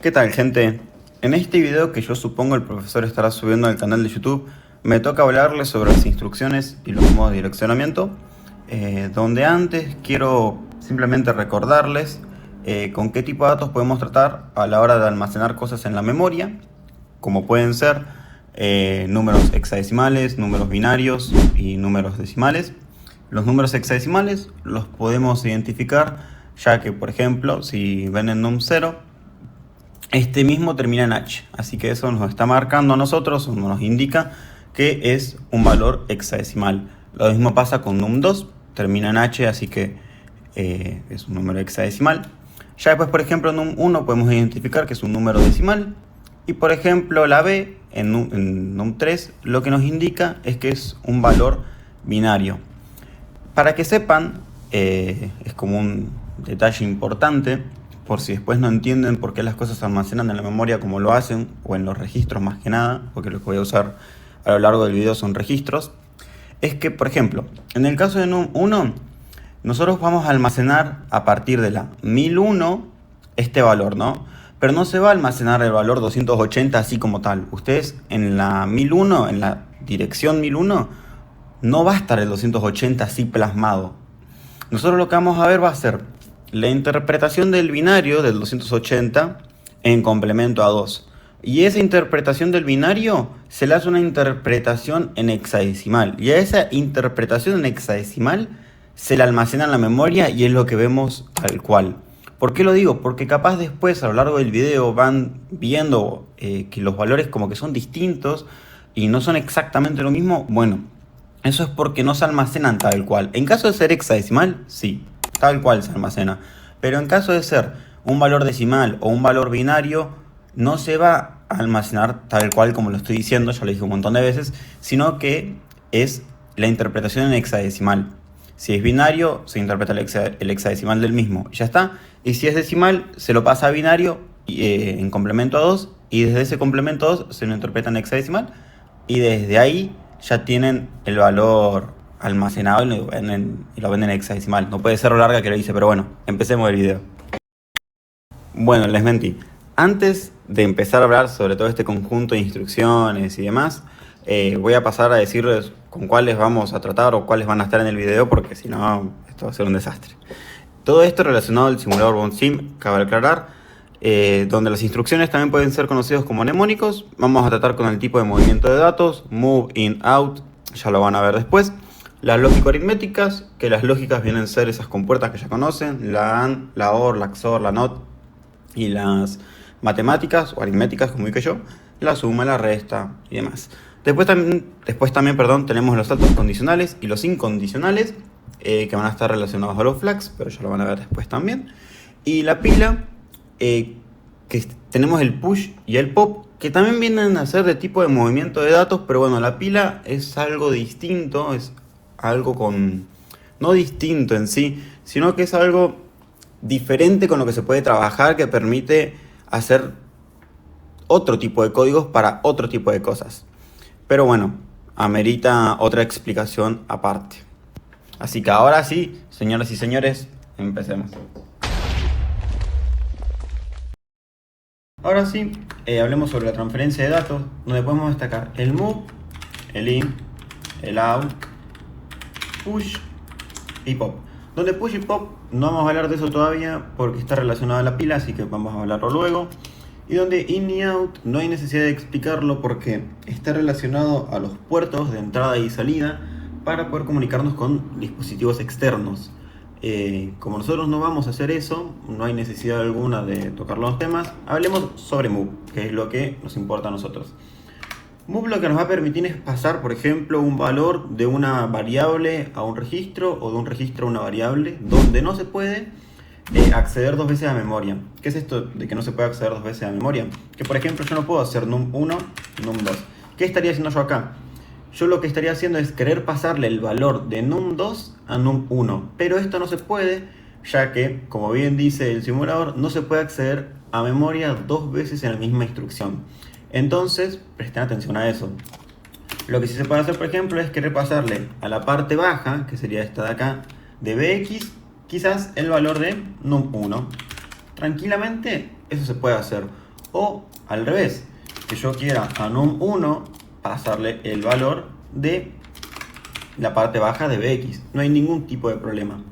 ¿Qué tal, gente? En este video que yo supongo el profesor estará subiendo al canal de YouTube, me toca hablarles sobre las instrucciones y los modos de direccionamiento, donde antes quiero simplemente recordarles con qué tipo de datos podemos tratar a la hora de almacenar cosas en la memoria, como pueden ser números hexadecimales, números binarios y números decimales. Los números hexadecimales los podemos identificar ya que, por ejemplo, si ven el num0, este mismo termina en H, así que eso nos está marcando a nosotros, o nos indica que es un valor hexadecimal. Lo mismo pasa con num2, termina en H, así que es un número hexadecimal. Ya después, por ejemplo, num1 podemos identificar que es un número decimal. Y por ejemplo, la B en num3 lo que nos indica es que es un valor binario. Para que sepan, es como un detalle importante, por si después no entienden por qué las cosas se almacenan en la memoria como lo hacen, o en los registros más que nada, porque lo que voy a usar a lo largo del video son registros, es que, por ejemplo, en el caso de num1, nosotros vamos a almacenar a partir de la 1001 este valor, ¿no? Pero no se va a almacenar el valor 280 así como tal. Ustedes en la 1001, en la dirección 1001, no va a estar el 280 así plasmado. Nosotros lo que vamos a ver va a ser la interpretación del binario del 280 en complemento a 2. Y esa interpretación del binario se le hace una interpretación en hexadecimal. Y a esa interpretación en hexadecimal se la almacena en la memoria y es lo que vemos tal cual. ¿Por qué lo digo? Porque capaz después a lo largo del video van viendo que los valores como que son distintos y no son exactamente lo mismo. Bueno, eso es porque no se almacenan tal cual. En caso de ser hexadecimal, sí, tal cual se almacena. Pero en caso de ser un valor decimal o un valor binario, no se va a almacenar tal cual como lo estoy diciendo, ya lo dije un montón de veces, sino que es la interpretación en hexadecimal. Si es binario, se interpreta el hexadecimal del mismo y ya está. Y si es decimal, se lo pasa a binario en complemento a 2, y desde ese complemento a 2 se lo interpreta en hexadecimal, y desde ahí ya tienen el valor almacenado y lo venden en hexadecimal. No puede ser lo larga que lo hice, pero bueno, empecemos el video. Bueno, les mentí. Antes de empezar a hablar sobre todo este conjunto de instrucciones y demás, voy a pasar a decirles con cuáles vamos a tratar o cuáles van a estar en el video, porque si no, esto va a ser un desastre. Todo esto relacionado al simulador BONSIM, cabe aclarar, donde las instrucciones también pueden ser conocidos como mnemónicos. Vamos a tratar con el tipo de movimiento de datos, move, in, out, ya lo van a ver después. Las lógico-aritméticas, que las lógicas vienen a ser esas compuertas que ya conocen, la AND, la OR, la XOR, la NOT. Y las matemáticas o aritméticas, como dije yo, la suma, la resta y demás. Después también, tenemos los saltos condicionales y los incondicionales, que van a estar relacionados a los flags, pero ya lo van a ver después también. Y la pila, que tenemos el push y el pop, que también vienen a ser de tipo de movimiento de datos, pero bueno, la pila es algo distinto, es algo no distinto en sí, sino que es algo diferente con lo que se puede trabajar, que permite hacer otro tipo de códigos para otro tipo de cosas. Pero bueno, amerita otra explicación aparte. Así que ahora sí, señoras y señores, empecemos. Ahora sí, hablemos sobre la transferencia de datos, donde podemos destacar el move, el in, el out, push y pop. Donde push y pop no vamos a hablar de eso todavía porque está relacionado a la pila, así que vamos a hablarlo luego. Y donde in y out no hay necesidad de explicarlo porque está relacionado a los puertos de entrada y salida para poder comunicarnos con dispositivos externos. Como nosotros no vamos a hacer eso, no hay necesidad alguna de tocar los temas. Hablemos sobre move, que es lo que nos importa a nosotros. Move lo que nos va a permitir es pasar, por ejemplo, un valor de una variable a un registro o de un registro a una variable, donde no se puede acceder dos veces a memoria. ¿Qué es esto de que no se puede acceder dos veces a memoria? Que por ejemplo yo no puedo hacer num1 y num2. ¿Qué estaría haciendo yo acá? Yo lo que estaría haciendo es querer pasarle el valor de num2 a num1, pero esto no se puede, ya que, como bien dice el simulador, no se puede acceder a memoria dos veces en la misma instrucción. Entonces, presten atención a eso. Lo que sí se puede hacer, por ejemplo, es querer pasarle a la parte baja, que sería esta de acá, de bx, quizás el valor de num1. Tranquilamente, eso se puede hacer. O al revés, que yo quiera a num1 pasarle el valor de la parte baja de bx. No hay ningún tipo de problema.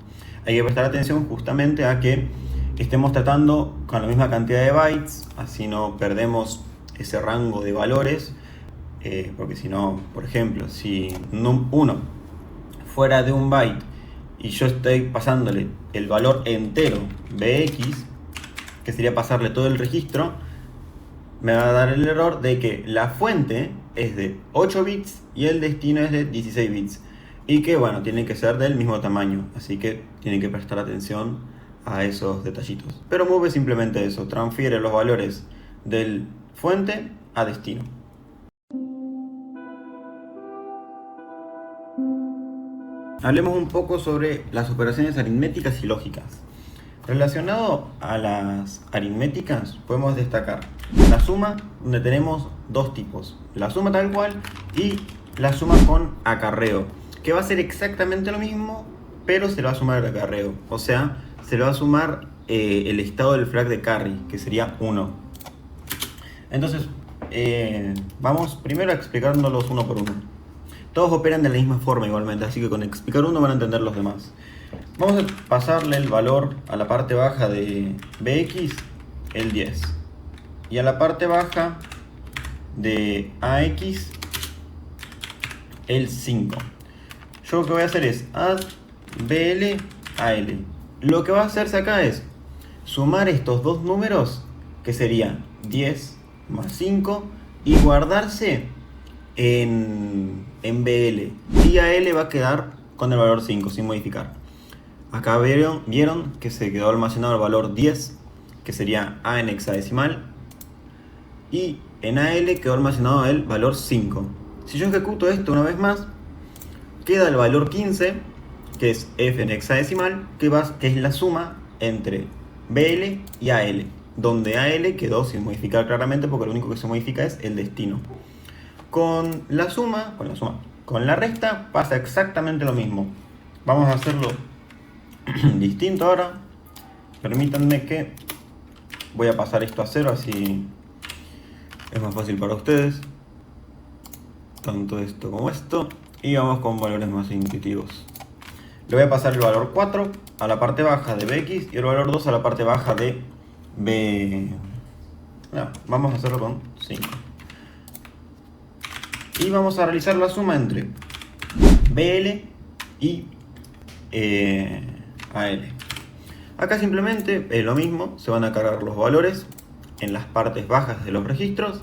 Hay que prestar atención justamente a que estemos tratando con la misma cantidad de bytes, así no perdemos ese rango de valores, porque si no, por ejemplo, si num1 fuera de un byte y yo estoy pasándole el valor entero bx, que sería pasarle todo el registro, me va a dar el error de que la fuente es de 8 bits y el destino es de 16 bits. Y que bueno, tienen que ser del mismo tamaño, así que tienen que prestar atención a esos detallitos. Pero Move simplemente eso, transfiere los valores del fuente a destino. Hablemos un poco sobre las operaciones aritméticas y lógicas. Relacionado a las aritméticas, podemos destacar la suma, donde tenemos dos tipos: la suma tal cual y la suma con acarreo, que va a ser exactamente lo mismo, pero se le va a sumar el acarreo. O sea, se le va a sumar el estado del flag de carry, que sería 1. Entonces, vamos primero explicándolos uno por uno. Todos operan de la misma forma igualmente, así que con explicar uno van a entender los demás. Vamos a pasarle el valor a la parte baja de bx, el 10. Y a la parte baja de ax, el 5. Yo lo que voy a hacer es add bl a l. Lo que va a hacerse acá es sumar estos dos números, que sería 10 más 5, y guardarse en bl. Y al va a quedar con el valor 5 sin modificar. Acá vieron que se quedó almacenado el valor 10, que sería a en hexadecimal, y en al quedó almacenado el valor 5. Si yo ejecuto esto una vez más, queda el valor 15, que es f en hexadecimal, que es la suma entre bl y al, donde al quedó sin modificar claramente porque lo único que se modifica es el destino. Con la resta pasa exactamente lo mismo. Vamos a hacerlo distinto ahora. Permítanme que voy a pasar esto a 0, así es más fácil para ustedes. Tanto esto como esto. Y vamos con valores más intuitivos. Le voy a pasar el valor 4 a la parte baja de bx y el valor 2 a la parte baja de b. No, vamos a hacerlo con 5. Y vamos a realizar la suma entre bl y al. Acá simplemente es lo mismo, se van a cargar los valores en las partes bajas de los registros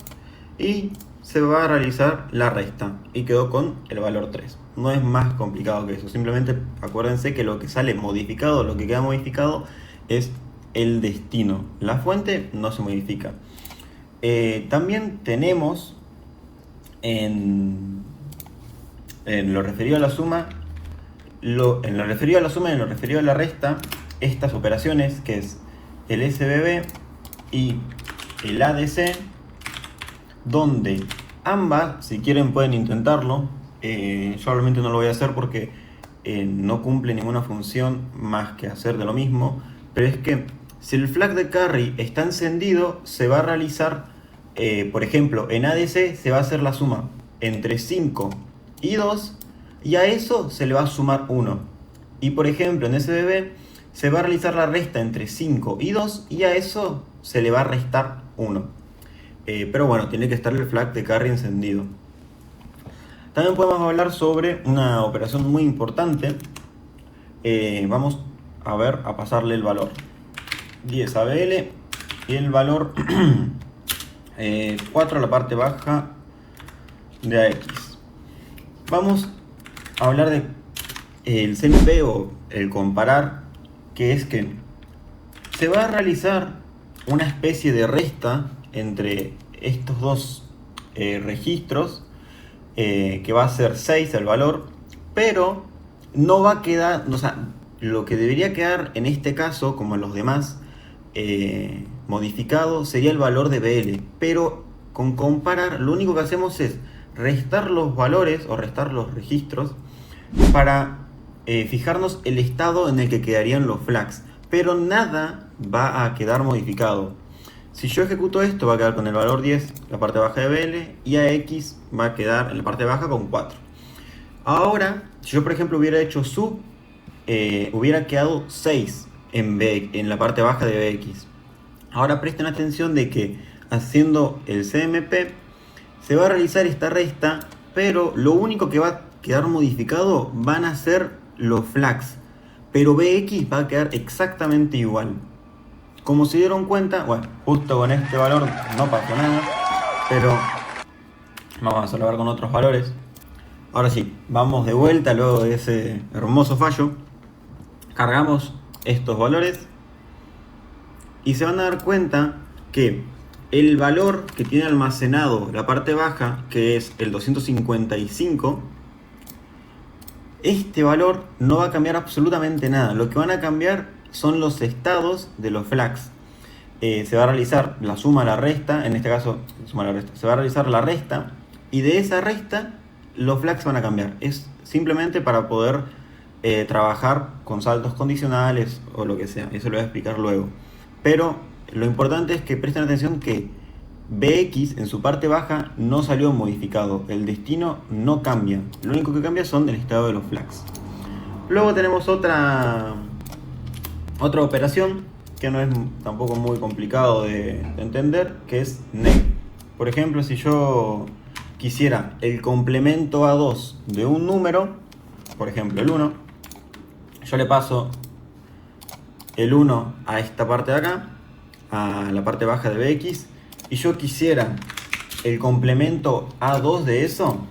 y se va a realizar la resta y quedó con el valor 3. No es más complicado que eso, simplemente acuérdense que lo que sale modificado, lo que queda modificado es el destino. La fuente no se modifica. También tenemos en lo referido a la suma, en lo referido a la resta, estas operaciones que es el SBB y el ADC, donde ambas, si quieren pueden intentarlo. Yo realmente no lo voy a hacer porque no cumple ninguna función más que hacer de lo mismo, pero es que si el flag de carry está encendido, se va a realizar, por ejemplo, en ADC se va a hacer la suma entre 5 y 2, y a eso se le va a sumar 1. Y por ejemplo, en SBB se va a realizar la resta entre 5 y 2, y a eso se le va a restar 1. Pero bueno, tiene que estar el flag de carry encendido. También podemos hablar sobre una operación muy importante. Vamos a pasarle el valor 10 a BL y el valor 4 a la parte baja de AX. Vamos a hablar de el CMP o el comparar, que es que se va a realizar una especie de resta entre estos dos registros, que va a ser 6 el valor, pero no va a quedar, o sea, lo que debería quedar en este caso, como en los demás modificado, sería el valor de BL, pero con comparar lo único que hacemos es restar los valores o restar los registros para fijarnos el estado en el que quedarían los flags, pero nada va a quedar modificado. Si yo ejecuto esto, va a quedar con el valor 10 la parte baja de BL y AX va a quedar en la parte baja con 4. Ahora, si yo por ejemplo hubiera hecho sub, hubiera quedado 6 en la parte baja de BX. Ahora presten atención de que haciendo el CMP se va a realizar esta resta, pero lo único que va a quedar modificado van a ser los flags, pero BX va a quedar exactamente igual. Como se dieron cuenta, bueno, justo con este valor no pasó nada, pero vamos a salvar con otros valores. Ahora sí, vamos de vuelta luego de ese hermoso fallo. Cargamos estos valores y se van a dar cuenta que el valor que tiene almacenado la parte baja, que es el 255, este valor no va a cambiar absolutamente nada. Lo que van a cambiar son los estados de los flags. Se va a realizar la suma, la resta, en este caso se va a realizar la resta, y de esa resta los flags van a cambiar. Es simplemente para poder trabajar con saltos condicionales o lo que sea. Eso lo voy a explicar luego. Pero lo importante es que presten atención que BX en su parte baja no salió modificado. El destino no cambia. Lo único que cambia son el estado de los flags. Luego tenemos otra operación que no es tampoco muy complicado de entender, que es neg. Por ejemplo, si yo quisiera el complemento a 2 de un número, por ejemplo el 1, yo le paso el 1 a esta parte de acá, a la parte baja de BX, y yo quisiera el complemento A2 de eso,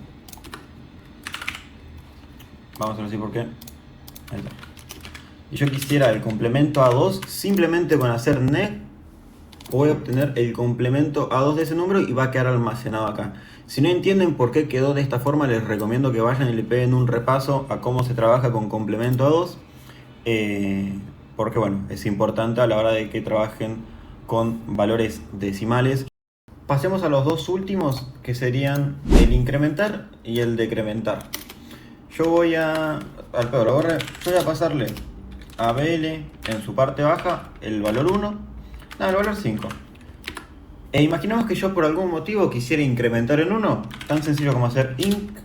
vamos a ver si por qué, ahí está. Y yo quisiera el complemento A2, simplemente con hacer neg voy a obtener el complemento A2 de ese número y va a quedar almacenado acá. Si no entienden por qué quedó de esta forma, les recomiendo que vayan y le peguen un repaso a cómo se trabaja con complemento A2, porque bueno, es importante a la hora de que trabajen con valores decimales. Pasemos a los dos últimos, que serían el incrementar y el decrementar. Yo voy a pasarle a BL en su parte baja el valor 1, no, el valor 5. E imaginemos que yo por algún motivo quisiera incrementar en 1, tan sencillo como hacer inc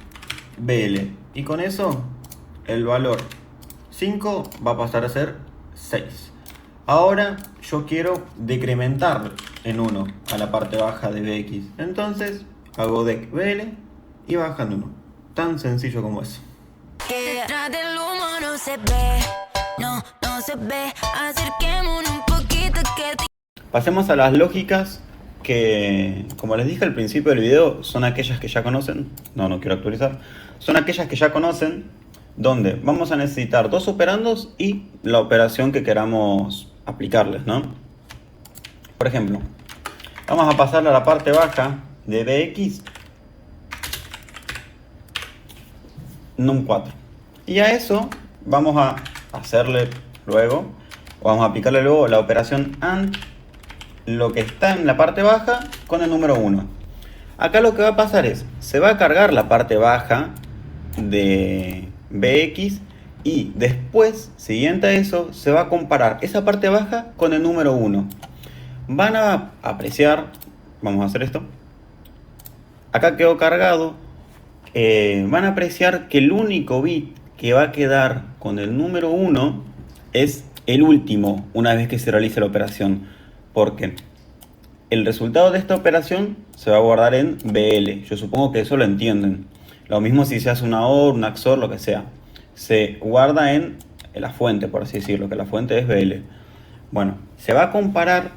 BL. Y con eso el valor 5 va a pasar a ser 6. Ahora yo quiero decrementar en 1 a la parte baja de BX. Entonces hago dec BL y bajan 1. Tan sencillo como eso. Detrás del humo no se ve, no se ve. Acerquémonos un poquito que Pasemos a las lógicas que, como les dije al principio del video, son aquellas que ya conocen. No quiero actualizar. Son aquellas que ya conocen, donde vamos a necesitar dos operandos y la operación que queramos aplicarles, ¿no? Por ejemplo, vamos a pasarle a la parte baja de BX num 4. Y a eso vamos a hacerle luego, vamos a aplicarle luego la operación AND, lo que está en la parte baja con el número 1. Acá lo que va a pasar es, se va a cargar la parte baja de BX y después, siguiente a eso, se va a comparar esa parte baja con el número 1. Van a apreciar, vamos a hacer esto, acá quedó cargado, van a apreciar que el único bit que va a quedar con el número 1 es el último una vez que se realice la operación, porque el resultado de esta operación se va a guardar en BL. Yo supongo que eso lo entienden. Lo mismo si se hace una OR, una XOR, lo que sea. Se guarda en la fuente, por así decirlo, que la fuente es BL. Bueno, se va a comparar,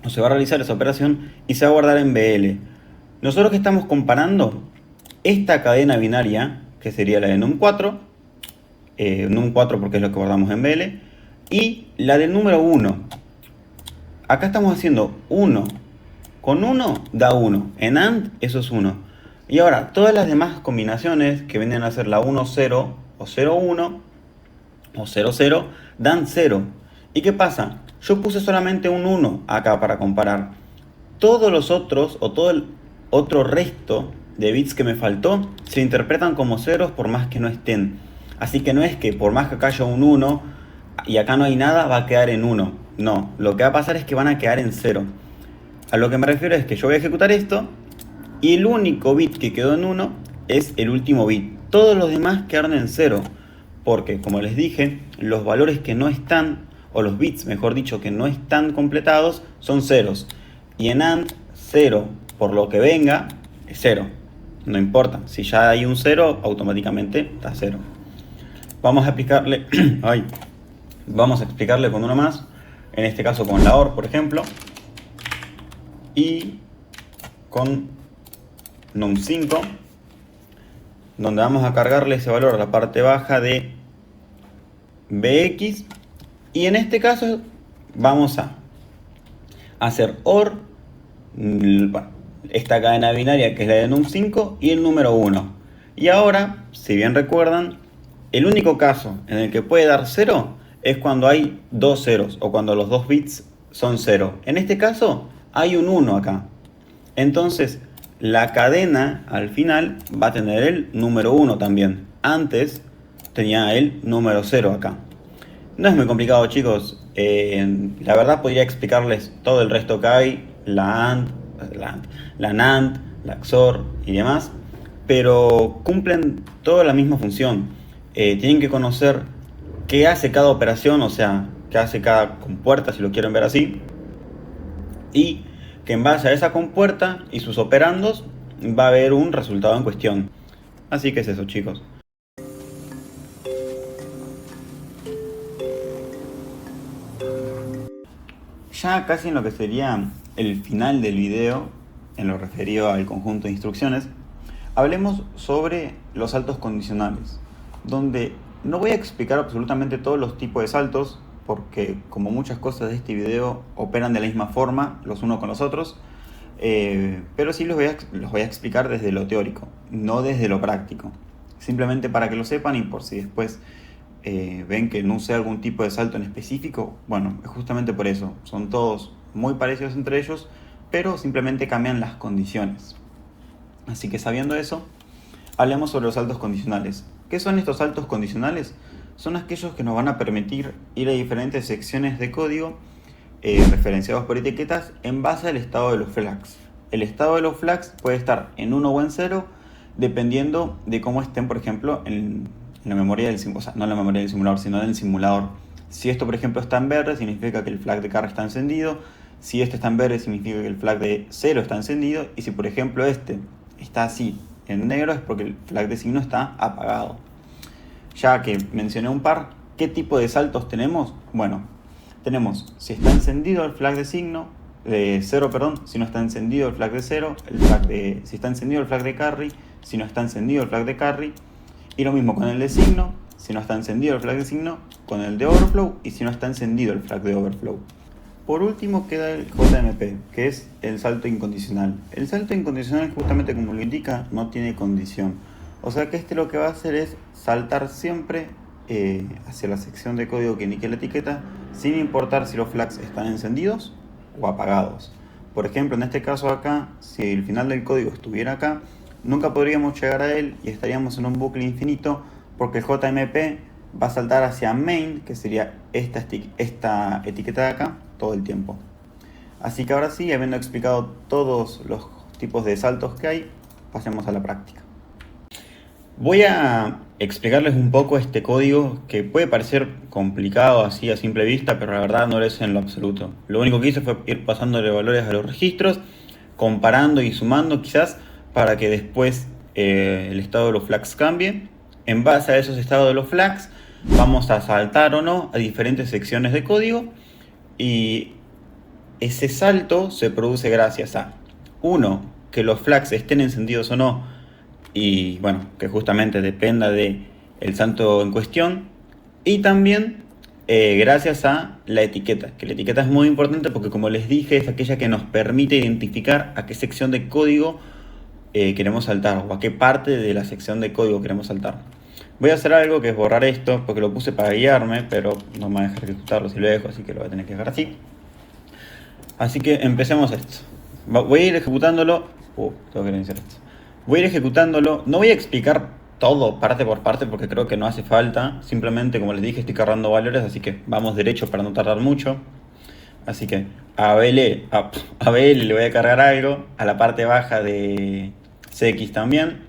o se va a realizar esa operación y se va a guardar en BL. Nosotros que estamos comparando esta cadena binaria, que sería la de num4, num4 porque es lo que guardamos en BL, y la del número 1. Acá estamos haciendo 1 con 1 da 1. En AND eso es 1. Y ahora, todas las demás combinaciones que vienen a ser la 1, 0 o 0, 1 o 0, 0 dan 0. ¿Y qué pasa? Yo puse solamente un 1 acá para comparar. Todos los otros o todo el otro resto de bits que me faltó se interpretan como ceros por más que no estén. Así que no es que por más que acá haya un 1 y acá no hay nada va a quedar en 1. No, lo que va a pasar es que van a quedar en 0. A lo que me refiero es que yo voy a ejecutar esto y el único bit que quedó en 1 es el último bit. Todos los demás quedaron en 0, porque como les dije, los valores que no están, o los bits mejor dicho, que no están completados son ceros. Y en AND 0 por lo que venga es 0. No importa, si ya hay un 0 automáticamente está 0. Vamos a explicarle vamos a explicarle con uno más, en este caso con la OR por ejemplo, y con num5, donde vamos a cargarle ese valor a la parte baja de bx, y en este caso vamos a hacer OR, esta cadena binaria que es la de num5 y el número 1. Y ahora, si bien recuerdan, el único caso en el que puede dar 0 es cuando hay dos ceros o cuando los dos bits son 0. En este caso hay un 1 acá. Entonces la cadena al final va a tener el número 1 también. Antes tenía el número 0 acá. No es muy complicado, chicos. La verdad podría explicarles todo el resto que hay. La AND, la NAND, la XOR y demás. Pero cumplen toda la misma función. Tienen que conocer qué hace cada operación, o sea, qué hace cada compuerta, si lo quieren ver así. Y que en base a esa compuerta y sus operandos va a haber un resultado en cuestión. Así que es eso, chicos. Ya casi en lo que sería el final del video, en lo referido al conjunto de instrucciones, hablemos sobre los saltos condicionales, donde no voy a explicar absolutamente todos los tipos de saltos, porque como muchas cosas de este video operan de la misma forma los unos con los otros, pero sí los voy a explicar desde lo teórico, no desde lo práctico, simplemente para que lo sepan y por si después ven que no usé algún tipo de salto en específico, bueno, es justamente por eso, son todos muy parecidos entre ellos, pero simplemente cambian las condiciones. Así que sabiendo eso, hablemos sobre los saltos condicionales. ¿Qué son estos saltos condicionales? Son aquellos que nos van a permitir ir a diferentes secciones de código referenciados por etiquetas en base al estado de los flags. El estado de los flags puede estar en 1 o en 0 dependiendo de cómo estén, por ejemplo, en la memoria del simulador, o sea, no en la memoria del simulador, sino en el simulador. Si esto, por ejemplo, está en verde, significa que el flag de carry está encendido. Si este está en verde, significa que el flag de 0 está encendido. Y si, por ejemplo, este está así en negro, es porque el flag de signo está apagado. Ya que mencioné un par, ¿qué tipo de saltos tenemos? Bueno, tenemos si está encendido el flag de signo, de 0, perdón, si no está encendido el flag de 0, si está encendido el flag de carry, si no está encendido el flag de carry, y lo mismo con el de signo, si no está encendido el flag de signo, con el de overflow, y si no está encendido el flag de overflow. Por último queda el JMP, que es el salto incondicional. El salto incondicional, justamente como lo indica, no tiene condición. O sea que este lo que va a hacer es saltar siempre hacia la sección de código que indique la etiqueta, sin importar si los flags están encendidos o apagados. Por ejemplo, en este caso acá, si el final del código estuviera acá, nunca podríamos llegar a él y estaríamos en un bucle infinito, porque el JMP va a saltar hacia main, que sería esta etiqueta de acá, todo el tiempo. Así que ahora sí, habiendo explicado todos los tipos de saltos que hay, pasemos a la práctica. Voy a explicarles un poco este código que puede parecer complicado así a simple vista, pero la verdad no lo es en lo absoluto. Lo único que hice fue ir pasándole valores a los registros, comparando y sumando quizás para que después el estado de los flags cambie. En base a esos estados de los flags vamos a saltar o no a diferentes secciones de código, y ese salto se produce gracias a, uno, que los flags estén encendidos o no, y bueno, que justamente dependa del salto en cuestión, y también gracias a la etiqueta, que la etiqueta es muy importante porque, como les dije, es aquella que nos permite identificar a qué sección de código queremos saltar, o a qué parte de la sección de código queremos saltar. Voy a hacer algo que es borrar esto, porque lo puse para guiarme, pero no me va a dejar ejecutarlo si lo dejo, así que lo voy a tener que dejar así. Así que empecemos esto. Voy a ir ejecutándolo. Tengo que iniciar esto. Voy a ir ejecutándolo. No voy a explicar todo parte por parte porque creo que no hace falta. Simplemente, como les dije, estoy cargando valores, así que vamos derecho para no tardar mucho. Así que a BL le voy a cargar algo, a la parte baja de CX también.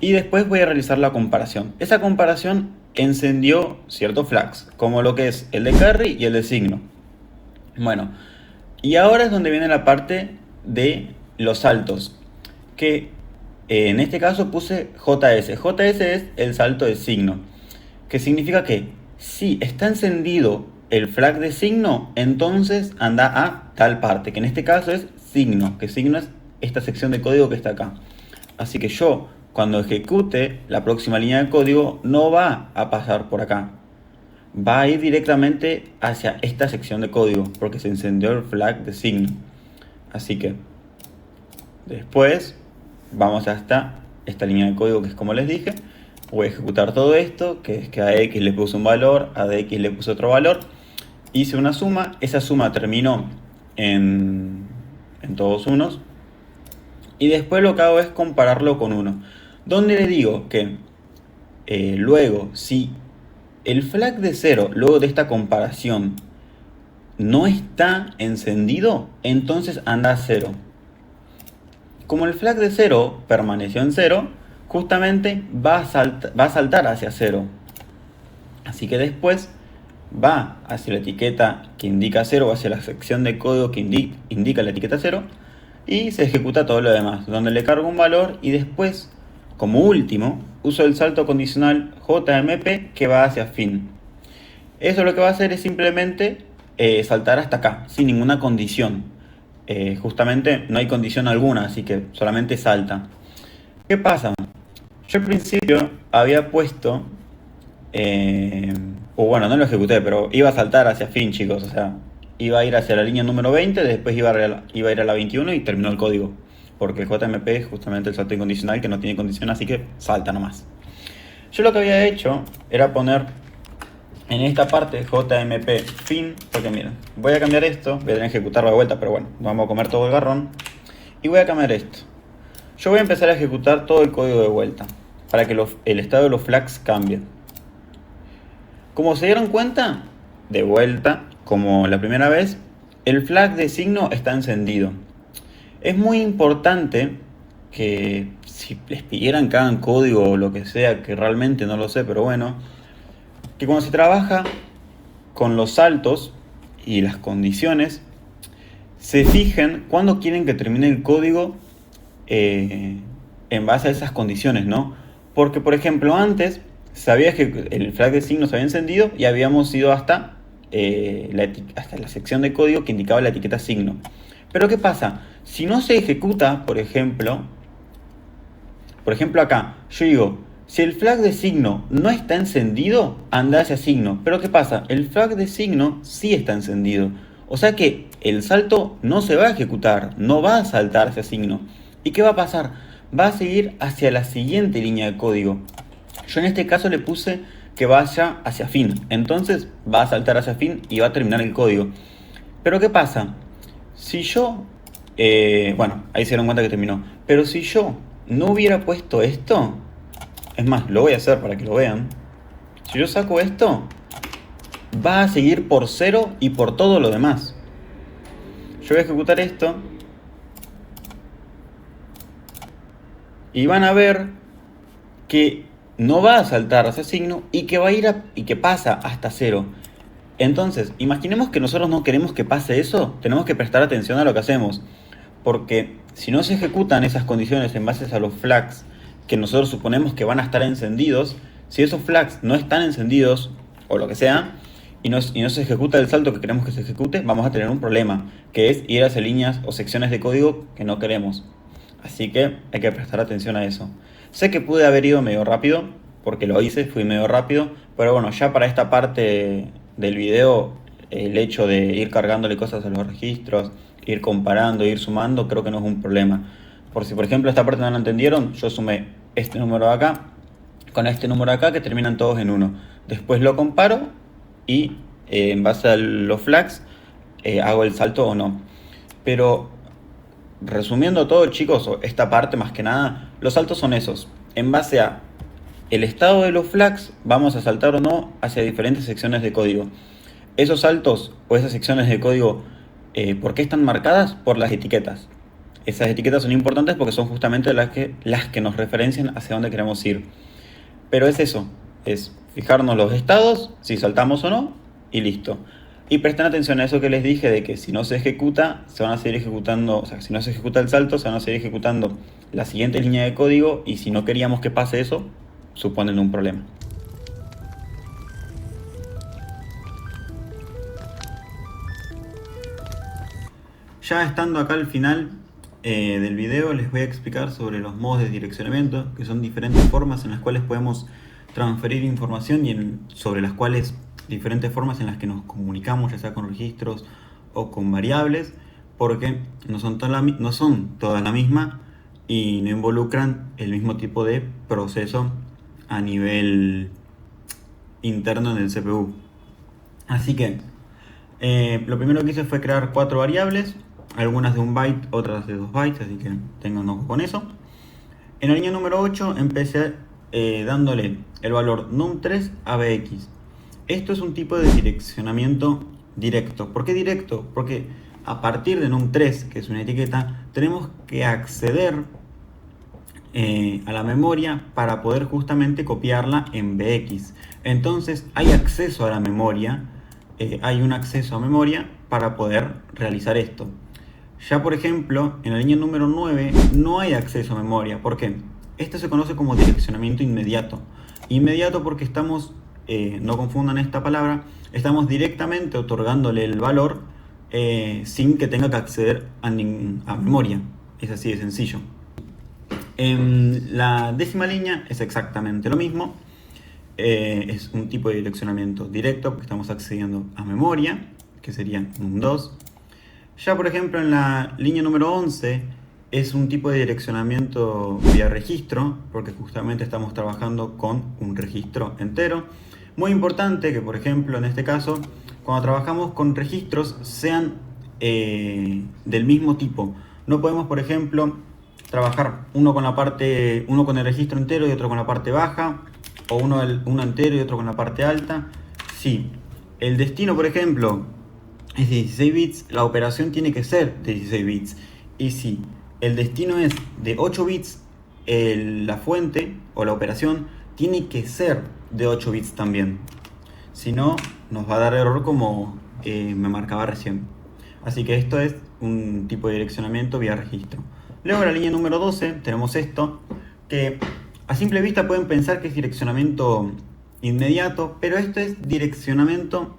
Y después voy a realizar la comparación. Esa comparación encendió ciertos flags, como lo que es el de carry y el de signo. Bueno, y ahora es donde viene la parte de los saltos, que en este caso puse JS. JS es el salto de signo, que significa que si está encendido el flag de signo, entonces anda a tal parte, que en este caso es signo, que signo es esta sección de código que está acá. Así que yo, cuando ejecute la próxima línea de código, no va a pasar por acá. Va a ir directamente hacia esta sección de código, porque se encendió el flag de signo. Así que después vamos hasta esta línea de código que es como les dije. Voy a ejecutar todo esto, que es que a X le puse un valor, a DX le puse otro valor. Hice una suma, esa suma terminó en todos unos. Y después lo que hago es compararlo con 1. Donde le digo que luego, si el flag de 0, luego de esta comparación, no está encendido, entonces anda a 0. Como el flag de 0 permaneció en 0, justamente va a saltar hacia 0. Así que después va hacia la etiqueta que indica 0 o hacia la sección de código que indica la etiqueta 0 y se ejecuta todo lo demás, donde le cargo un valor y después, como último, uso el salto condicional JMP que va hacia fin. Eso lo que va a hacer es simplemente saltar hasta acá, sin ninguna condición. Justamente no hay condición alguna, así que solamente salta. ¿Qué pasa? Yo al principio había puesto, o bueno, no lo ejecuté, pero iba a saltar hacia fin, chicos. O sea, iba a ir hacia la línea número 20, después iba a ir a la 21 y terminó el código. Porque el JMP es justamente el salto incondicional que no tiene condición, así que salta nomás. Yo lo que había hecho era poner en esta parte JMP fin, porque miren, voy a cambiar esto, voy a tener que ejecutarlo de vuelta, pero bueno, vamos a comer todo el garrón. Y voy a cambiar esto. Yo voy a empezar a ejecutar todo el código de vuelta, para que el estado de los flags cambie. Como se dieron cuenta, de vuelta, como la primera vez, el flag de signo está encendido. Es muy importante que si les pidieran que hagan código o lo que sea, que realmente no lo sé, pero bueno, que cuando se trabaja con los saltos y las condiciones, se fijen cuándo quieren que termine el código en base a esas condiciones, ¿no? Porque, por ejemplo, antes sabías que el flag de signo se había encendido y habíamos ido hasta la sección de código que indicaba la etiqueta signo. Pero ¿qué pasa? Si no se ejecuta, por ejemplo acá, yo digo, si el flag de signo no está encendido, anda hacia signo. Pero ¿qué pasa? El flag de signo sí está encendido. O sea que el salto no se va a ejecutar, no va a saltar hacia signo. ¿Y qué va a pasar? Va a seguir hacia la siguiente línea de código. Yo en este caso le puse que vaya hacia fin. Entonces va a saltar hacia fin y va a terminar el código. Pero ¿qué pasa? Si yo... bueno, ahí se dieron cuenta que terminó. Pero si yo no hubiera puesto esto... Es más, lo voy a hacer para que lo vean. Si yo saco esto, va a seguir por 0 y por todo lo demás. Yo voy a ejecutar esto. Y van a ver que no va a saltar hacia signo y que va a ir y que pasa hasta 0. Entonces, imaginemos que nosotros no queremos que pase eso. Tenemos que prestar atención a lo que hacemos. Porque si no se ejecutan esas condiciones en base a los flags que nosotros suponemos que van a estar encendidos, si esos flags no están encendidos o lo que sea, y no se ejecuta el salto que queremos que se ejecute, vamos a tener un problema, que es ir hacia líneas o secciones de código que no queremos. Así que hay que prestar atención a eso. Sé que pude haber ido medio rápido, porque lo hice, fui medio rápido, pero bueno, ya para esta parte del video, el hecho de ir cargándole cosas a los registros, ir comparando, ir sumando, creo que no es un problema. Por si por ejemplo esta parte no la entendieron, yo sumé este número de acá con este número de acá que terminan todos en 1. Después lo comparo y en base a los flags hago el salto o no. Pero resumiendo todo, chicos, esta parte más que nada, los saltos son esos. En base a el estado de los flags vamos a saltar o no hacia diferentes secciones de código. Esos saltos o esas secciones de código, ¿por qué están marcadas? Por las etiquetas. Esas etiquetas son importantes porque son justamente las que nos referencian hacia dónde queremos ir. Pero es eso, es fijarnos los estados, si saltamos o no, y listo. Y presten atención a eso que les dije de que si no se ejecuta, se van a seguir ejecutando, o sea, si no se ejecuta el salto, se van a seguir ejecutando la siguiente línea de código, y si no queríamos que pase eso, suponen un problema. Ya estando acá al final del video, les voy a explicar sobre los modos de direccionamiento, que son diferentes formas en las cuales podemos transferir información y sobre las cuales diferentes formas en las que nos comunicamos, ya sea con registros o con variables, porque no son todas la misma y no involucran el mismo tipo de proceso a nivel interno en el CPU. Así que lo primero que hice fue crear 4 variables, algunas de 1 byte, otras de 2 bytes, así que tengan ojo con eso. En la línea número 8 empecé dándole el valor num3 a bx. Esto es un tipo de direccionamiento directo. ¿Por qué directo? Porque a partir de num3, que es una etiqueta, tenemos que acceder a la memoria para poder justamente copiarla en bx. Entonces hay acceso a la memoria, hay un acceso a memoria para poder realizar esto. Ya por ejemplo, en la línea número 9 no hay acceso a memoria. ¿Por qué? Esto se conoce como direccionamiento inmediato. Inmediato porque estamos, no confundan esta palabra, estamos directamente otorgándole el valor sin que tenga que acceder a memoria. Es así de sencillo. En la 10ª línea es exactamente lo mismo. Es un tipo de direccionamiento directo porque estamos accediendo a memoria, que sería num2. Ya por ejemplo en la línea número 11 es un tipo de direccionamiento vía registro, porque justamente estamos trabajando con un registro entero. Muy importante que por ejemplo en este caso, cuando trabajamos con registros, sean del mismo tipo. No podemos por ejemplo trabajar uno con el registro entero y otro con la parte baja, o uno entero y otro con la parte alta. Si el destino por ejemplo es de 16 bits, la operación tiene que ser de 16 bits. Y si el destino es de 8 bits, la fuente o la operación tiene que ser de 8 bits también. Si no, nos va a dar error como me marcaba recién. Así que esto es un tipo de direccionamiento vía registro. Luego en la línea número 12 tenemos esto, que a simple vista pueden pensar que es direccionamiento inmediato, pero esto es direccionamiento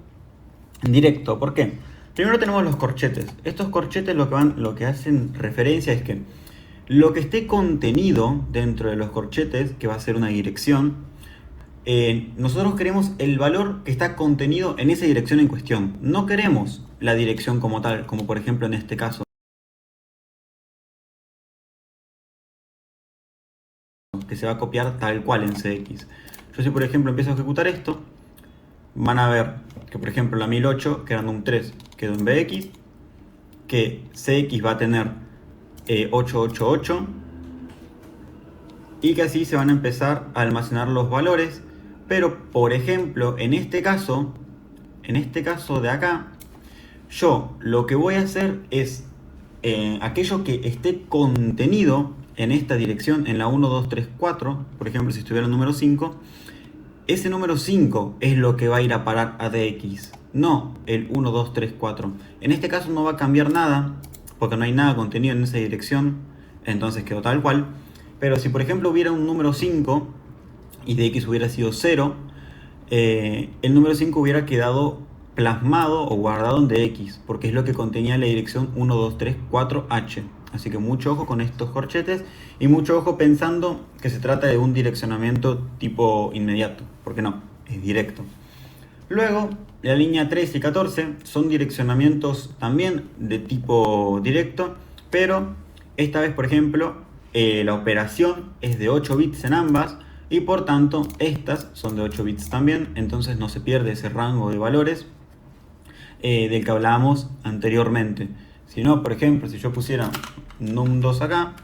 directo. ¿Por qué? Primero tenemos los corchetes. Estos corchetes lo que hacen referencia es que lo que esté contenido dentro de los corchetes, que va a ser una dirección, nosotros queremos el valor que está contenido en esa dirección en cuestión. No queremos la dirección como tal, como por ejemplo en este caso, que se va a copiar tal cual en CX. Yo si por ejemplo empiezo a ejecutar esto, van a ver que por ejemplo la 1008, que era num3, quedó en bx, que cx va a tener 888, y que así se van a empezar a almacenar los valores. Pero por ejemplo en este caso de acá, yo lo que voy a hacer es aquello que esté contenido en esta dirección, en la 1, 2, 3, 4, por ejemplo si estuviera el número 5, ese número 5 es lo que va a ir a parar a dx, no el 1, 2, 3, 4. En este caso no va a cambiar nada, porque no hay nada contenido en esa dirección, entonces quedó tal cual. Pero si por ejemplo hubiera un número 5 y dx hubiera sido 0, el número 5 hubiera quedado plasmado o guardado en dx, porque es lo que contenía la dirección 1, 2, 3, 4h. Así que mucho ojo con estos corchetes y mucho ojo pensando que se trata de un direccionamiento tipo inmediato, porque no, es directo. Luego, la línea 13 y 14 son direccionamientos también de tipo directo, pero esta vez, por ejemplo, la operación es de 8 bits en ambas y por tanto estas son de 8 bits también, entonces no se pierde ese rango de valores del que hablábamos anteriormente. Si no, por ejemplo, si yo pusiera num2 acá,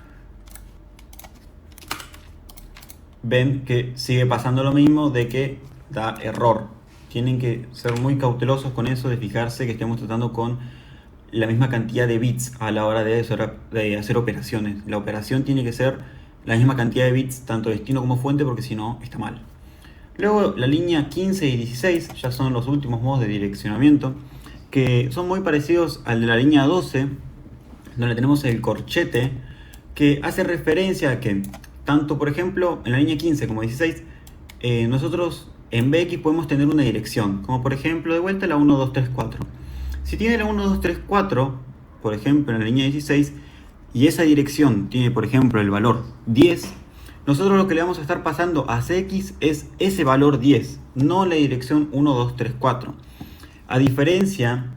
ven que sigue pasando lo mismo de que da error. tienen que ser muy cautelosos con eso, de fijarse que estemos tratando con la misma cantidad de bits a la hora de hacer operaciones. La operación tiene que ser la misma cantidad de bits, tanto destino como fuente, porque si no, está mal. Luego la línea 15 y 16 ya son los últimos modos de direccionamiento, que son muy parecidos al de la línea 12, donde tenemos el corchete, que hace referencia a que tanto, por ejemplo, en la línea 15 como 16, nosotros en BX podemos tener una dirección, como por ejemplo, de vuelta la 1, 2, 3, 4. Si tiene la 1, 2, 3, 4, por ejemplo, en la línea 16, y esa dirección tiene, por ejemplo, el valor 10, nosotros lo que le vamos a estar pasando a CX es ese valor 10, no la dirección 1, 2, 3, 4. A diferencia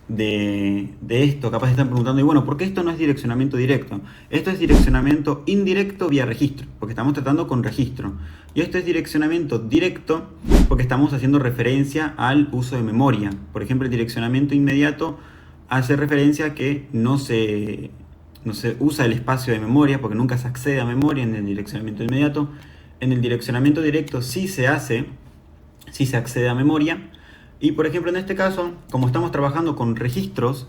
de esto, capaz están preguntando, y bueno, ¿por qué esto no es direccionamiento directo? Esto es direccionamiento indirecto vía registro, porque estamos tratando con registro. Y esto es direccionamiento directo porque estamos haciendo referencia al uso de memoria. Por ejemplo, el direccionamiento inmediato hace referencia a que no se usa el espacio de memoria, porque nunca se accede a memoria en el direccionamiento inmediato. En el direccionamiento directo sí se accede a memoria. Y por ejemplo, en este caso, como estamos trabajando con registros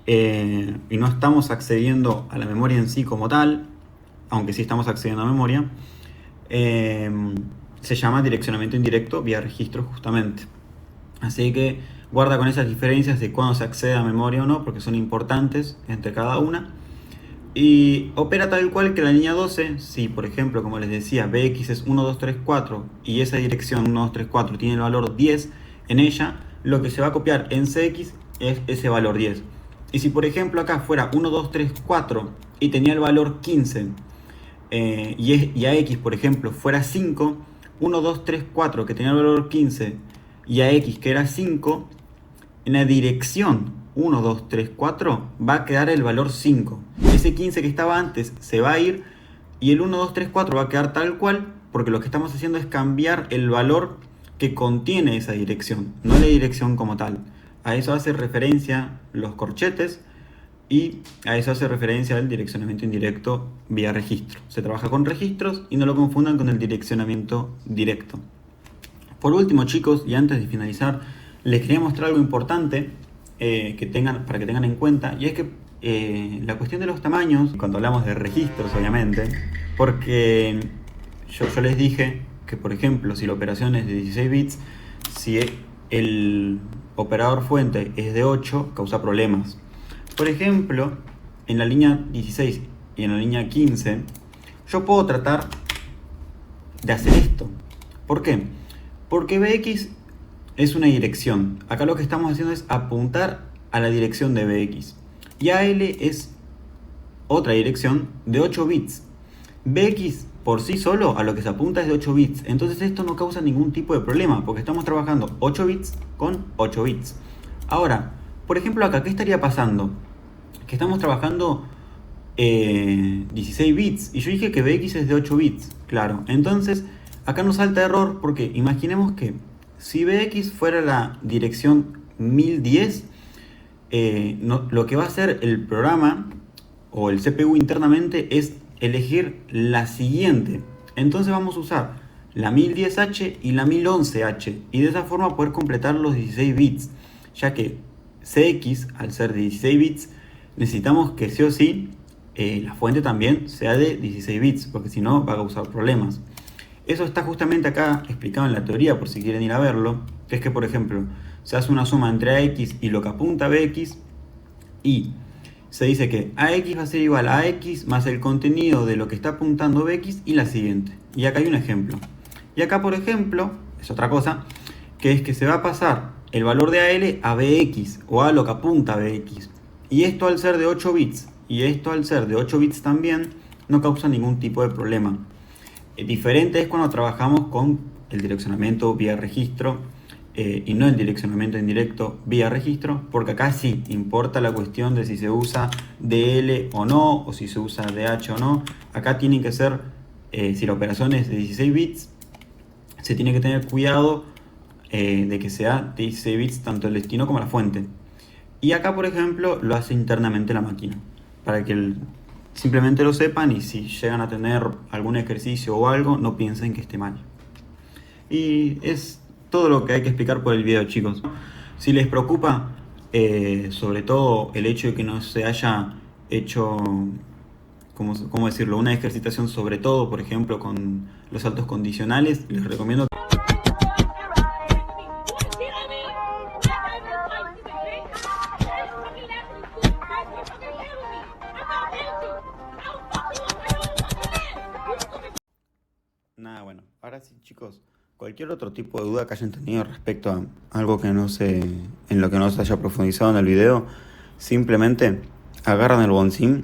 y no estamos accediendo a la memoria en sí como tal, aunque sí estamos accediendo a memoria, se llama direccionamiento indirecto vía registro justamente. Así que guarda con esas diferencias de cuándo se accede a memoria o no, porque son importantes entre cada una. Y opera tal cual que la línea 12, si por ejemplo, como les decía, BX es 1, 2, 3, 4 y esa dirección 1, 2, 3, 4 tiene el valor 10 en ella, lo que se va a copiar en CX es ese valor 10. Y si por ejemplo acá fuera 1, 2, 3, 4 y tenía el valor 15 y a X por ejemplo fuera 5, 1, 2, 3, 4 que tenía el valor 15 y a X que era 5, en la dirección 1, 2, 3, 4 va a quedar el valor 5. Ese 15 que estaba antes se va a ir y el 1, 2, 3, 4 va a quedar tal cual, porque lo que estamos haciendo es cambiar el valor que contiene esa dirección, no la dirección como tal. A eso hace referencia los corchetes y a eso hace referencia el direccionamiento indirecto vía registro. Se trabaja con registros y no lo confundan con el direccionamiento directo. Por último, chicos, y antes de finalizar, les quería mostrar algo importante para que tengan en cuenta, y es que la cuestión de los tamaños, cuando hablamos de registros obviamente, porque yo les dije que por ejemplo si la operación es de 16 bits, si el operador fuente es de 8, causa problemas. Por ejemplo, en la línea 16 y en la línea 15, yo puedo tratar de hacer esto. ¿Por qué? Porque BX es una dirección. Acá lo que estamos haciendo es apuntar a la dirección de BX. Y AL es otra dirección de 8 bits. BX por sí solo a lo que se apunta es de 8 bits. Entonces esto no causa ningún tipo de problema, porque estamos trabajando 8 bits con 8 bits. Ahora, por ejemplo acá, ¿qué estaría pasando? Que estamos trabajando 16 bits. Y yo dije que BX es de 8 bits. Claro, entonces acá nos salta error, porque imaginemos que si BX fuera la dirección 1010, lo que va a hacer el programa o el CPU internamente es elegir la siguiente. Entonces vamos a usar la 1010H y la 1011H y de esa forma poder completar los 16 bits, ya que CX, al ser de 16 bits, necesitamos que sí o sí la fuente también sea de 16 bits, porque si no va a causar problemas. Eso está justamente acá explicado en la teoría, por si quieren ir a verlo, que es que por ejemplo se hace una suma entre AX y lo que apunta a BX y se dice que AX va a ser igual a AX más el contenido de lo que está apuntando BX y la siguiente. Y acá hay un ejemplo. Y acá por ejemplo, es otra cosa, que es que se va a pasar el valor de AL a BX o a lo que apunta a BX. Y esto al ser de 8 bits y esto al ser de 8 bits también no causa ningún tipo de problema. Diferente es cuando trabajamos con el direccionamiento vía registro y no el direccionamiento indirecto vía registro, porque acá sí importa la cuestión de si se usa DL o no, o si se usa DH o no. Acá tiene que ser, si la operación es de 16 bits, se tiene que tener cuidado de que sea de 16 bits tanto el destino como la fuente. Y acá por ejemplo lo hace internamente la máquina, para que simplemente lo sepan, y si llegan a tener algún ejercicio o algo, no piensen que esté mal. Y es todo lo que hay que explicar por el video, chicos. Si les preocupa, sobre todo el hecho de que no se haya hecho, ¿cómo decirlo? Una ejercitación sobre todo, por ejemplo, con los saltos condicionales, les recomiendo. Nada, bueno, ahora sí, chicos, cualquier otro tipo de duda que hayan tenido respecto a algo que no se, en lo que no se haya profundizado en el video, simplemente agarran el bonsín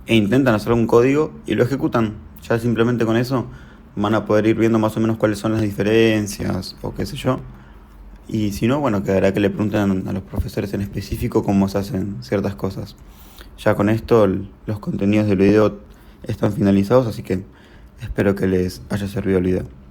e intentan hacer un código y lo ejecutan. Ya simplemente con eso van a poder ir viendo más o menos cuáles son las diferencias o qué sé yo. Y si no, bueno, quedará que le pregunten a los profesores en específico cómo se hacen ciertas cosas. Ya con esto los contenidos del video están finalizados, así que espero que les haya servido el video.